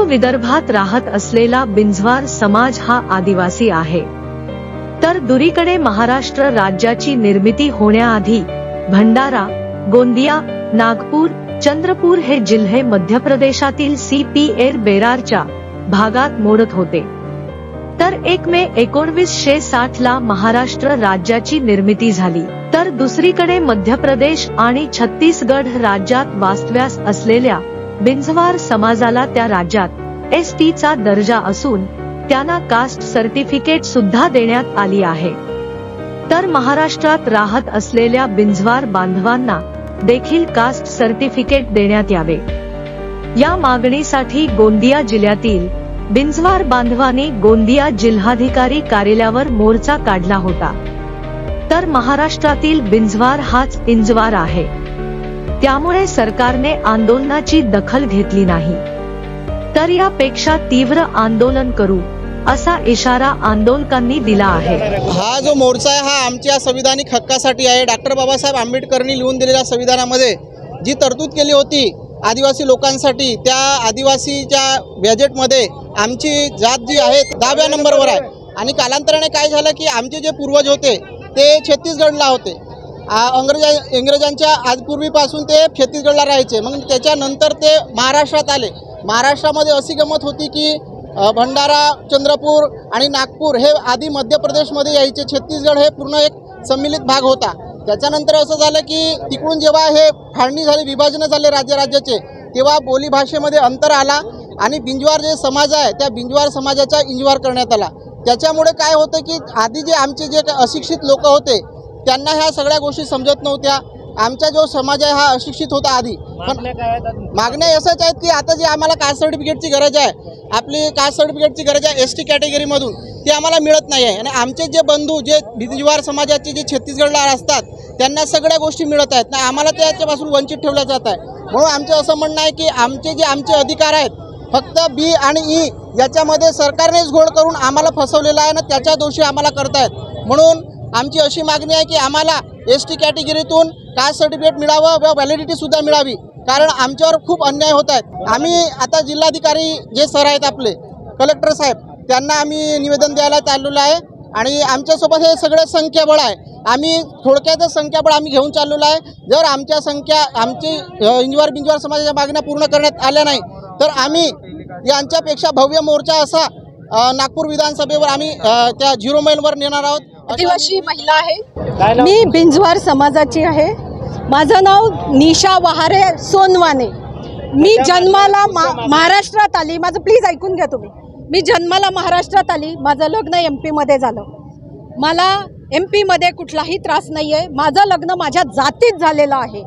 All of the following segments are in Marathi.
विदर्भात राहत असलेला बिंजवार समाज हा आदिवासी आहे। तर दुरीकडे महाराष्ट्र राज्याची निर्मिती होण्याआधी भंडारा, गोंदिया, नागपूर, चंद्रपूर हे जिल्हे मध्य प्रदेशातील CPR बेरारच्या भागात मोडत होते। तर 1 मे 1960 ला महाराष्ट्र राज्याची निर्मिती झाली। तर दुसरीकडे मध्य प्रदेश आणि छत्तीसगड राज्यात वास्तव्यास असलेल्या बिंजवार समाजाला त्या राज्यात ST चा दर्जा असून त्यांना कास्ट सर्टिफिकेट सुद्धा देण्यात आली आहे। तर महाराष्ट्रात राहत असलेल्या बिंजवार बांधवांना देखील कास्ट सर्टिफिकेट देण्यात यावे, या मागणीसाठी गोंदिया जिल्ह्यातील बिंजवार बांधवांनी गोंदिया जिल्हाधिकारी कार्यालयावर मोर्चा काढला होता। तर महाराष्ट्रातील बिंजवार हाच इंजवार आहे, त्यामुळे सरकारने आंदोलनाची दखल घेतली नाही। तर यापेक्षा तीव्र आंदोलन करू असा इशारा आंदोलकांनी दिला आहे। हा जो मोर्चा आहे हा आमच्या संविधानिक हक्कासाठी आहे। डॉक्टर बाबासाहेब आंबेडकरांनी लिहून दिलेल्या संविधानामध्ये जी तरतूद केली होती आदिवासी लोकांसाठी, त्या आदिवासीच्या गॅजेटमध्ये आमची जात जी आहे 10व्या नंबरवर आहे। आणि कालांतराने काय झालं की आमचे जे पूर्वज होते ते छत्तीसगडला होते। इंग्रजांच्या आजपूर्वीपासून ते छत्तीसगडला राहायचे। मग त्याच्यानंतर ते महाराष्ट्रात आले। महाराष्ट्रामध्ये अशी गंमत होती की भंडारा, चंद्रपूर आणि नागपूर हे आधी मध्य प्रदेशमध्ये यायचे। छत्तीसगड हे पूर्ण एक सम्मिलित भाग होता। त्याच्यानंतर असं झालं की तिकडून जेव्हा हे फाळणी झाली, विभाजन झाले राज्याचे, तेव्हा बोली भाषेमध्ये अंतर आला आणि बिंजवार जे समाज आहे त्या बिंजवार समाजाचा इंजवार करण्यात आला। त्याच्यामुळे काय होतं की आधी जे आमचे जे अशिक्षित लोक होते त्यांना ह्या सगळ्या गोष्टी समजत नव्हत्या। आमचा जो समाज आहे हा अशिक्षित होता आधी। पण मागण्या अशाच आहेत की आता जे आम्हाला कास्ट सर्टिफिकेटची गरज आहे, आपली कास्ट सर्टिफिकेटची गरज आहे ST कॅटेगरीमधून, ते आम्हाला मिळत नाही आहे। आणि आमचे जे बंधू जे बिंजवार समाजाचे जे छत्तीसगडला असतात त्यांना सगळ्या गोष्टी मिळत आहेत ना, आम्हाला त्याच्यापासून वंचित ठेवलं जात आहे। म्हणून आमचं असं म्हणणं आहे की आमचे अधिकार आहेत फक्त B आणि E याच्यामध्ये सरकारनेच घोळ करून आम्हाला फसवलेलं आहे ना, त्याच्या दोषी आम्हाला करतायत। म्हणून आमची अशी मागणी आहे की आम्हाला ST कॅटेगरीतून कास्ट सर्टिफिकेट मिळावं व व्हॅलिडिटी सुद्धा मिळावी, कारण आमच्यावर खूप अन्याय होत आहेत। आम्ही आता जिल्हाधिकारी जे सर आहेत आपले कलेक्टर साहेब त्यांना आम्ही निवेदन द्यायला चाललेलो आहे आणि आमच्यासोबत हे सगळे संख्याबळ आहे। आम्ही थोडक्यातच संख्याबळ आम्ही घेऊन चाललेलो आहे। जर आमची इंजवार बिंजवार समाजाच्या मागण्या पूर्ण करण्यात आल्या नाही तर आम्ही यांच्यापेक्षा भव्य मोर्चा असा नागपूर विधानसभेवर आम्ही त्या 0 मैलवर नेणार आहोत। आदिवासी महिला आहे, मी बिंजवार समाजाची आहे। माझं नाव निशा वहारे सोनवाने। मी जन्माला महाराष्ट्रात आली, माझं प्लीज ऐकून घ्या तुम्ही। मी जन्माला महाराष्ट्रात आली, माझं लग्न MP मध्ये झालं। मला MP मध्ये कुठलाही त्रास नाही आहे। माझं लग्न माझ्या जातीत झालेलं आहे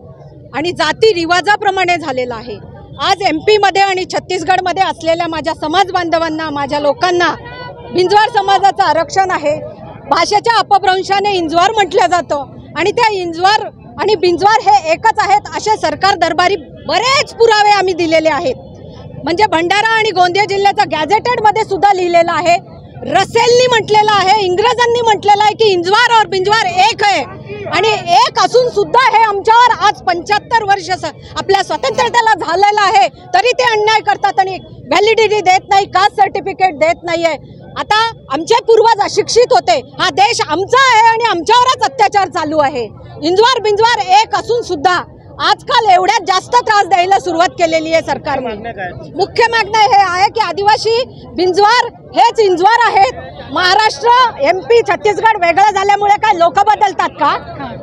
आणि जाती रिवाजाप्रमाणे झालेलं आहे। आज MP मध्ये आणि छत्तीसगडमध्ये असलेल्या माझ्या समाज बांधवांना, माझ्या लोकांना बिंजवार समाजाचं आरक्षण आहे। भाषेच्या अपभ्रंशाने इंजवार म्हटलं जातं आणि त्या इंजवार आणि बिंजवार हे एकच आहेत असे सरकार दरबारी बरेच पुरावे आम्ही दिलेले आहेत। म्हणजे भंडारा आणि गोंदिया जिल्ह्याचा गॅझेटेडमध्ये सुद्धा लिहिलेलं आहे। रसेलनी म्हटलेलं आहे, इंग्रजांनी म्हटलेलं आहे की इंजवार और बिंजवार एक आहे आणि एक असून सुद्धा हे आमच्यावर आज 75 वर्ष आपल्या स्वातंत्र्याला झालेलं आहे तरी ते अन्याय करतात आणि व्हॅलिडिटी देत नाही, कास्ट सर्टिफिकेट देत नाहीये। आता आमचे पूर्वज अशिक्षित होते, हा देश आमचा आहे आणि आमच्यावरच अत्याचार चालू आहे। इंजवार बिंजवार एक असून सुद्धा आजकाल एवढ्यात जास्त त्रास द्यायला सुरुवात केलेली आहे सरकारने। मुख्य मागण्या हे आहे की आदिवासी बिंजवार हेच इंजवार आहेत। महाराष्ट्र MP छत्तीसगड वेगळं झाल्यामुळे काय लोक बदलतात का?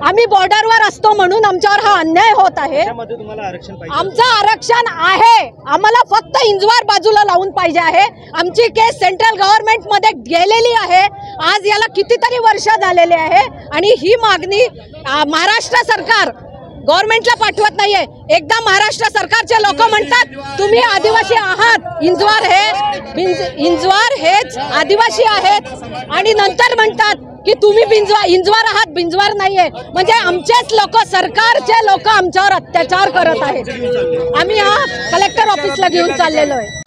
आम्ही बॉर्डरवर असतो म्हणून आमच्यावर हा अन्याय होत आहे। आमचं आरक्षण आहे, आम्हाला फक्त इंजवार बाजूला लावून पाहिजे आहे। आमची केस सेंट्रल गव्हर्नमेंट मध्ये गेलेली आहे, आज याला कितीतरी वर्ष झालेले आहे आणि ही मागणी महाराष्ट्र सरकार गव्हर्नमेंटला पाठवत नाहीये। एकदा महाराष्ट्र सरकारचे लोक म्हणतात तुम्ही आदिवासी आहात, इंजवार हेच आदिवासी आहेत आणि नंतर म्हणतात की तुम्ही इंजवार आहात, बिंजवार नाहीये। म्हणजे आमचेच लोक, सरकारचे लोक आमच्यावर अत्याचार करत आहेत। आम्ही हा कलेक्टर ऑफिसला घेऊन चाललेलो आहे।